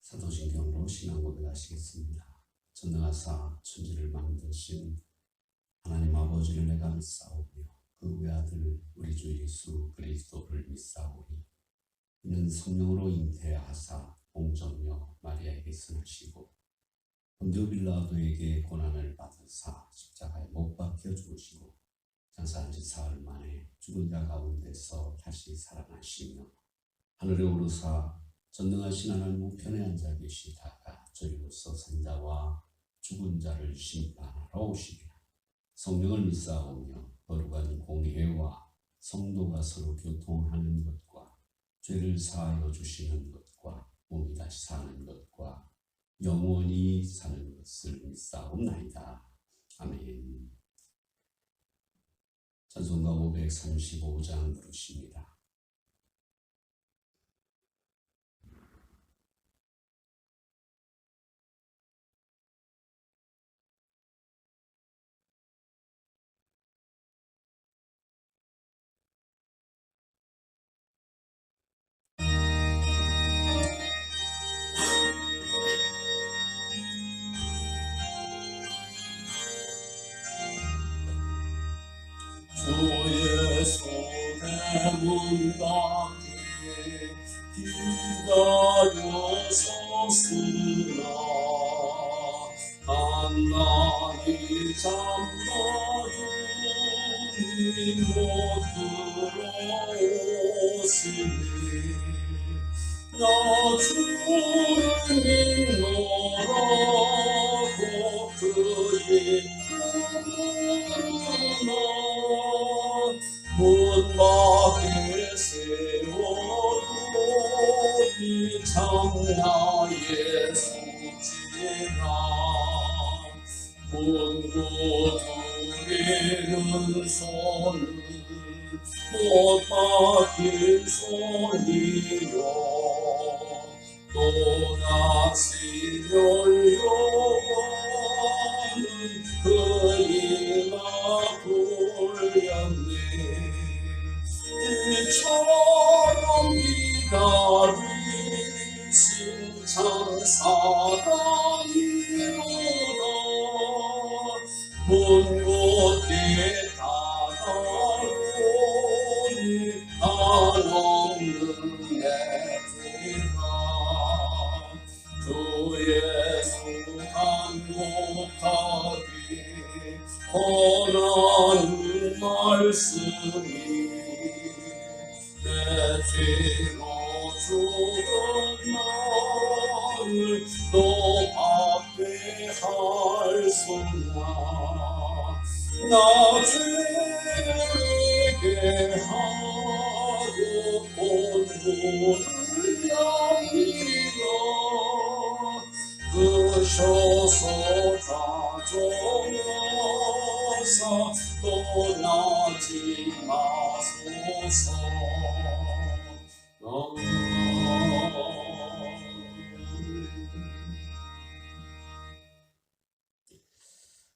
사도신경으로 신앙 고백하시겠습니다. 전능하사 천지를 만드신 하나님 아버지를 내가 믿사오며 그 외아들 우리 주 예수 그리스도를 믿사오니 이는 성령으로 잉태하사 공정녀 마리아에게 선하시고 본디오 빌라도에게 고난을 받으사 십자가에 못 박혀 죽으시고 장사한 지 사흘 만에 죽은 자 가운데서 다시 살아나시며 하늘에 오르사 전능하신 하나님 우편에 앉아 계시다가 저희로서 산자와 죽은 자를 심판하러 오시리라. 성령을 믿사오며 거룩한 공회와 성도가 서로 교통하는 것과 죄를 사하여 주시는 것과 몸이 다시 사는 것과 영원히 사는 것을 믿사옵나이다. 아멘. 찬송가 535장 부르십니다. 주의 손에 밖에 기다려섰으나 간난이 잠가주니 못 들어오시니 나 주를 믿노라고 그의 부르나 문 밖에 세워두니 창야의 수지라 문구 두리는 손은 못 박힌 손이요 또다시 열려가는 그이가 불렸네 이처럼 기다리신 참사랑이로다 문 곳에 다가오니 한없는 내 죄가 주 예수 간곡하게 권하는 말씀이 내 죄로 죽은 나를 또 박대할소나 나 죄를 회개하고 본분을 양리라 그셔서 좌정하사 떠나지 마소서.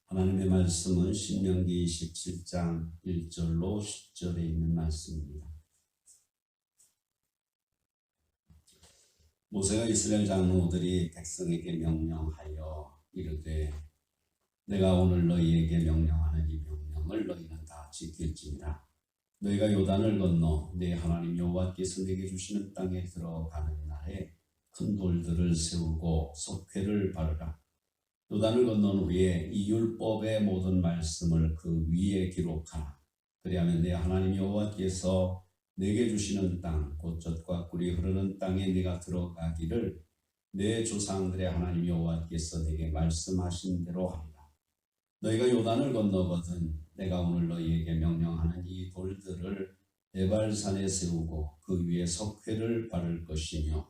하나님의 말씀은 신명기 27장 1절로 10절에 있는 말씀입니다. 모세가 이스라엘 장로들이 백성에게 명령하여 이르되 내가 오늘 너희에게 명령하는 이 명령을 너희는 다 지킬지니라. 너희가 요단을 건너 내 하나님 여호와께서 내게 주시는 땅에 들어가는 날에 큰 돌들을 세우고 석회를 바르라. 요단을 건넌 후에 이 율법의 모든 말씀을 그 위에 기록하라. 그리하면 내 하나님 여호와께서 내게 주시는 땅 곧 젖과 꿀이 흐르는 땅에 네가 들어가기를 내 조상들의 하나님 여호와께서 내게 말씀하신 대로 하리라. 너희가 요단을 건너거든 내가 오늘 너희에게 명령하는 이 돌들을 에발산에 세우고 그 위에 석회를 바를 것이며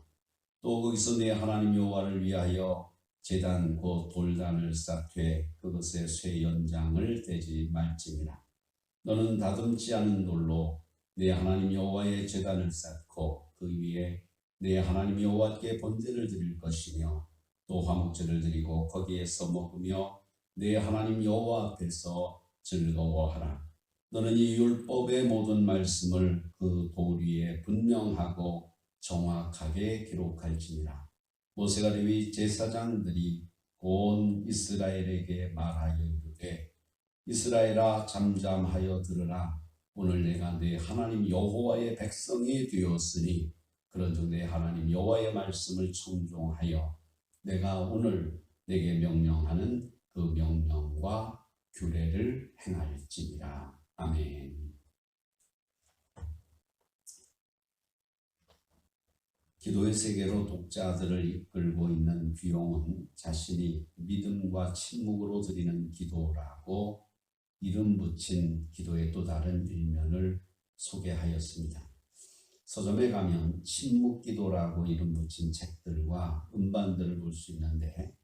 또 거기서 내 하나님 여호와를 위하여 제단 곧 돌단을 쌓되 그것에 쇠 연장을 대지 말지니라. 너는 다듬지 않은 돌로 내 하나님 여호와의 제단을 쌓고 그 위에 내 하나님 여호와께 번제를 드릴 것이며 또 화목제를 드리고 거기에서 먹으며 내 하나님 여호와 앞에서 즐거워하라. 너는 이 율법의 모든 말씀을 그 돌 위에 분명하고 정확하게 기록할지니라. 모세가 레위 제사장들이 온 이스라엘에게 말하여 이르되 이스라엘아 잠잠하여 들으라. 오늘 내가 내 하나님 여호와의 백성이 되었으니 그런즉 내 하나님 여호와의 말씀을 청종하여 내가 오늘 내게 명령하는 그 명령과 규례를 행할지니라. 아멘. 기도의 세계로 독자들을 이끌고 있는 귀용은 자신이 믿음과 침묵으로 드리는 기도라고 이름 붙인 기도의 또 다른 일면을 소개하였습니다. 서점에 가면 침묵기도라고 이름 붙인 책들과 음반들을 볼 수 있는데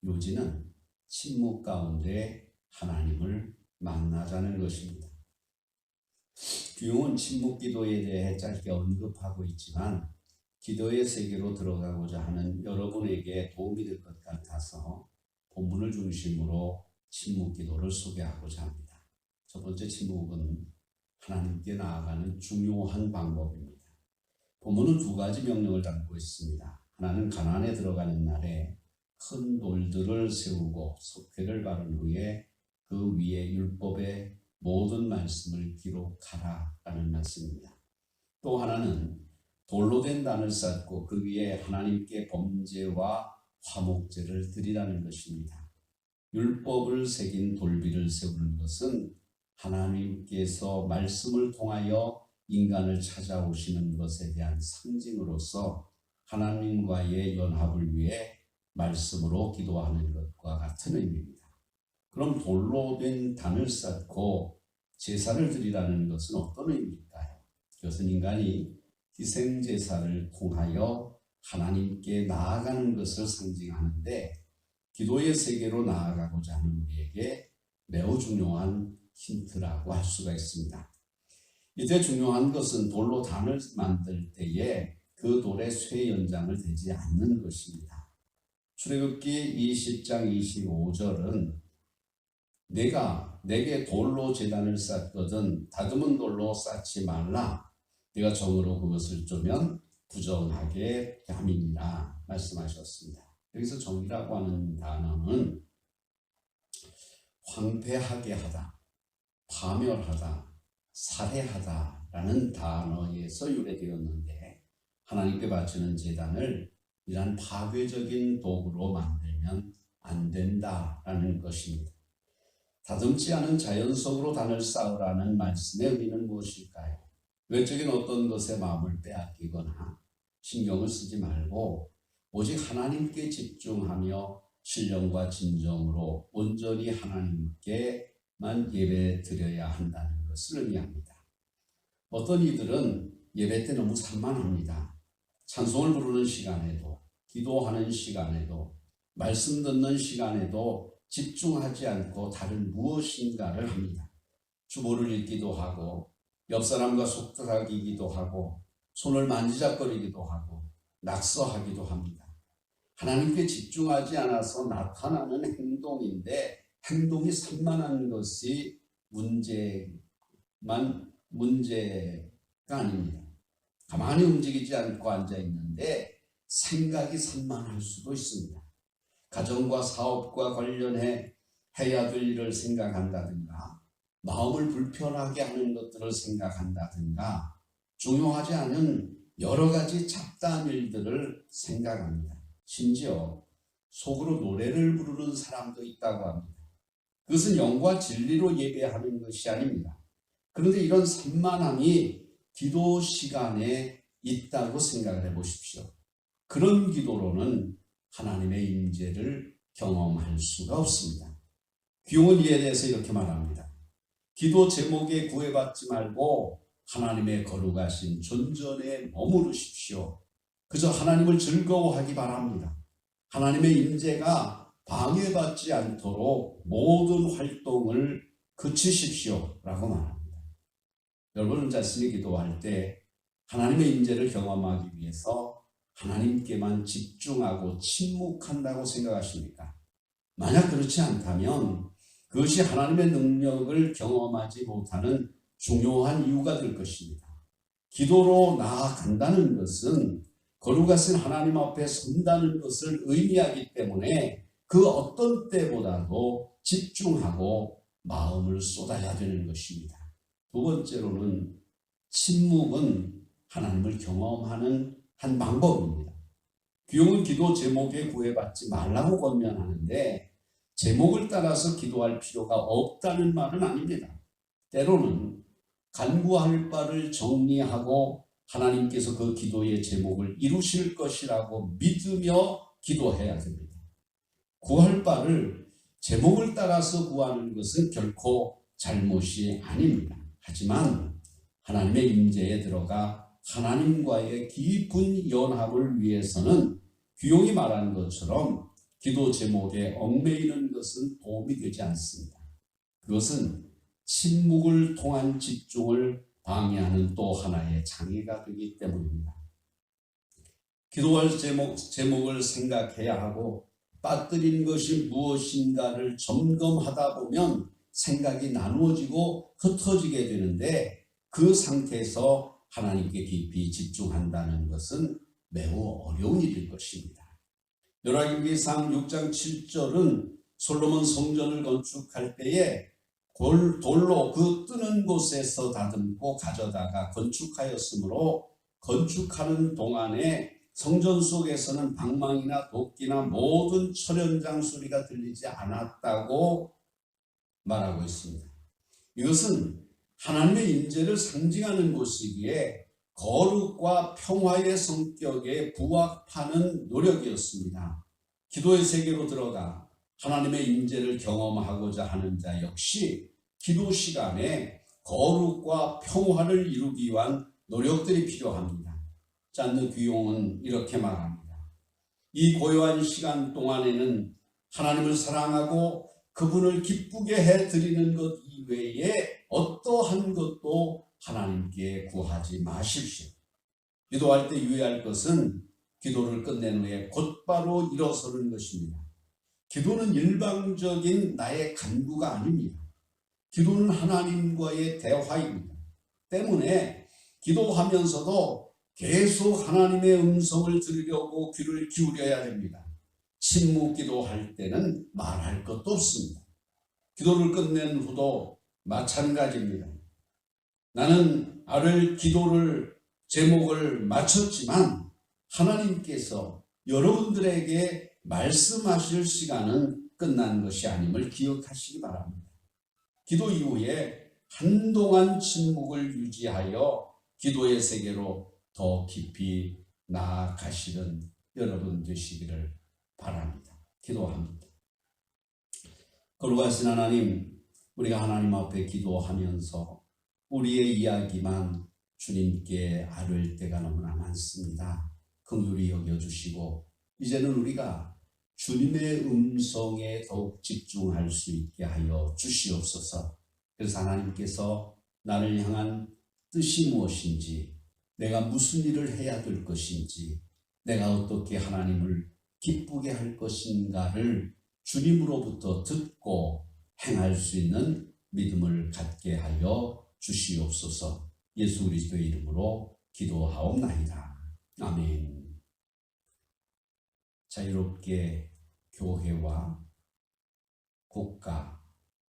요지는 침묵 가운데 하나님을 만나자는 것입니다. 귀용은 침묵기도에 대해 짧게 언급하고 있지만 기도의 세계로 들어가고자 하는 여러분에게 도움이 될 것 같아서 본문을 중심으로 침묵기도를 소개하고자 합니다. 첫 번째 침묵은 하나님께 나아가는 중요한 방법입니다. 본문은 두 가지 명령을 담고 있습니다. 하나는 가나안에 들어가는 날에 큰 돌들을 세우고 석회를 바른 후에 그 위에 율법의 모든 말씀을 기록하라 라는 말씀입니다. 또 하나는 돌로 된 단을 쌓고 그 위에 하나님께 범죄와 화목제를 드리라는 것입니다. 율법을 새긴 돌비를 세우는 것은 하나님께서 말씀을 통하여 인간을 찾아오시는 것에 대한 상징으로서 하나님과의 연합을 위해 말씀으로 기도하는 것과 같은 의미입니다. 그럼 돌로 된 단을 쌓고 제사를 드리라는 것은 어떤 의미일까요? 그것은 인간이 희생제사를 통하여 하나님께 나아가는 것을 상징하는데 기도의 세계로 나아가고자 하는 우리에게 매우 중요한 힌트라고 할 수가 있습니다. 이때 중요한 것은 돌로 단을 만들 때에 그 돌에 쇠 연장을 대지 않는 것입니다. 출애굽기 20장 25절은 내가 내게 돌로 제단을 쌓거든 다듬은 돌로 쌓지 말라. 네가 정으로 그것을 쪼면 부정하게 함이니라 말씀하셨습니다. 여기서 정이라고 하는 단어는 황폐하게 하다, 파멸하다, 살해하다 라는 단어에서 유래되었는데 하나님께 바치는 제단을 이러한 파괴적인 도구로 만들면 안 된다라는 것입니다. 다듬지 않은 자연 속으로 단을 쌓으라는 말씀의 의미는 무엇일까요? 외적인 어떤 것에 마음을 빼앗기거나 신경을 쓰지 말고 오직 하나님께 집중하며 신령과 진정으로 온전히 하나님께만 예배 드려야 한다는 것을 의미합니다. 어떤 이들은 예배 때 너무 산만합니다. 찬송을 부르는 시간에도 기도하는 시간에도 말씀 듣는 시간에도 집중하지 않고 다른 무엇인가를 합니다. 주보를 읽기도 하고 옆 사람과 속삭이기도 하고 손을 만지작거리기도 하고 낙서하기도 합니다. 하나님께 집중하지 않아서 나타나는 행동인데 행동이 산만한 것이 문제가 아닙니다. 가만히 움직이지 않고 앉아 있는데 생각이 산만할 수도 있습니다. 가정과 사업과 관련해 해야 될 일을 생각한다든가 마음을 불편하게 하는 것들을 생각한다든가 중요하지 않은 여러 가지 잡다한 일들을 생각합니다. 심지어 속으로 노래를 부르는 사람도 있다고 합니다. 그것은 영과 진리로 예배하는 것이 아닙니다. 그런데 이런 산만함이 기도 시간에 있다고 생각을 해보십시오. 그런 기도로는 하나님의 임재를 경험할 수가 없습니다. 귀용은 이에 대해서 이렇게 말합니다. 기도 제목에 구애받지 말고 하나님의 거룩하신 존전에 머무르십시오. 그저 하나님을 즐거워하기 바랍니다. 하나님의 임재가 방해받지 않도록 모든 활동을 그치십시오 라고 말합니다. 여러분은 자신이 기도할 때 하나님의 임재를 경험하기 위해서 하나님께만 집중하고 침묵한다고 생각하십니까? 만약 그렇지 않다면 그것이 하나님의 능력을 경험하지 못하는 중요한 이유가 될 것입니다. 기도로 나아간다는 것은 거룩하신 하나님 앞에 선다는 것을 의미하기 때문에 그 어떤 때보다도 집중하고 마음을 쏟아야 되는 것입니다. 두 번째로는 침묵은 하나님을 경험하는 한 방법입니다. 귀용은 기도 제목에 구애받지 말라고 권면하는데 제목을 따라서 기도할 필요가 없다는 말은 아닙니다. 때로는 간구할 바를 정리하고 하나님께서 그 기도의 제목을 이루실 것이라고 믿으며 기도해야 됩니다. 구할 바를 제목을 따라서 구하는 것은 결코 잘못이 아닙니다. 하지만 하나님의 임재에 들어가 하나님과의 깊은 연합을 위해서는 귀용이 말한 것처럼 기도 제목에 얽매이는 것은 도움이 되지 않습니다. 그것은 침묵을 통한 집중을 방해하는 또 하나의 장애가 되기 때문입니다. 기도할 제목을 생각해야 하고 빠뜨린 것이 무엇인가를 점검하다 보면 생각이 나누어지고 흩어지게 되는데 그 상태에서 하나님께 깊이 집중한다는 것은 매우 어려운 일일 것입니다. 열왕기상 6장 7절은 솔로몬 성전을 건축할 때에 돌로 그 뜨는 곳에서 다듬고 가져다가 건축하였으므로 건축하는 동안에 성전 속에서는 방망이나 도끼나 모든 철연장 소리가 들리지 않았다고 말하고 있습니다. 이것은 하나님의 임재를 상징하는 곳이기에 거룩과 평화의 성격에 부합하는 노력이었습니다. 기도의 세계로 들어가 하나님의 임재를 경험하고자 하는 자 역시 기도 시간에 거룩과 평화를 이루기 위한 노력들이 필요합니다. 짠느 귀용은 이렇게 말합니다. 이 고요한 시간 동안에는 하나님을 사랑하고 그분을 기쁘게 해드리는 것 이외에 어떠한 것도 하나님께 구하지 마십시오. 기도할 때 유의할 것은 기도를 끝낸 후에 곧바로 일어서는 것입니다. 기도는 일방적인 나의 간구가 아닙니다. 기도는 하나님과의 대화입니다. 때문에 기도하면서도 계속 하나님의 음성을 들으려고 귀를 기울여야 됩니다. 침묵 기도할 때는 말할 것도 없습니다. 기도를 끝낸 후도 마찬가지입니다. 나는 기도를 제목을 마쳤지만 하나님께서 여러분들에게 말씀하실 시간은 끝난 것이 아님을 기억하시기 바랍니다. 기도 이후에 한동안 침묵을 유지하여 기도의 세계로 더 깊이 나아가시는 여러분 되시기를 바랍니다. 기도합니다. 거룩하신 하나님, 우리가 하나님 앞에 기도하면서 우리의 이야기만 주님께 아뢰을 때가 너무나 많습니다. 긍휼히 여겨주시고 이제는 우리가 주님의 음성에 더욱 집중할 수 있게 하여 주시옵소서. 그래서 하나님께서 나를 향한 뜻이 무엇인지, 내가 무슨 일을 해야 될 것인지, 내가 어떻게 하나님을 기쁘게 할 것인가를 주님으로부터 듣고 행할 수 있는 믿음을 갖게 하여 주시옵소서. 예수 그리스도의 이름으로 기도하옵나이다. 아멘. 자유롭게 교회와 국가,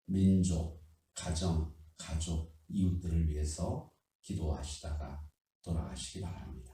민족, 가정, 가족, 이웃들을 위해서 기도하시다가 돌아가시기 바랍니다.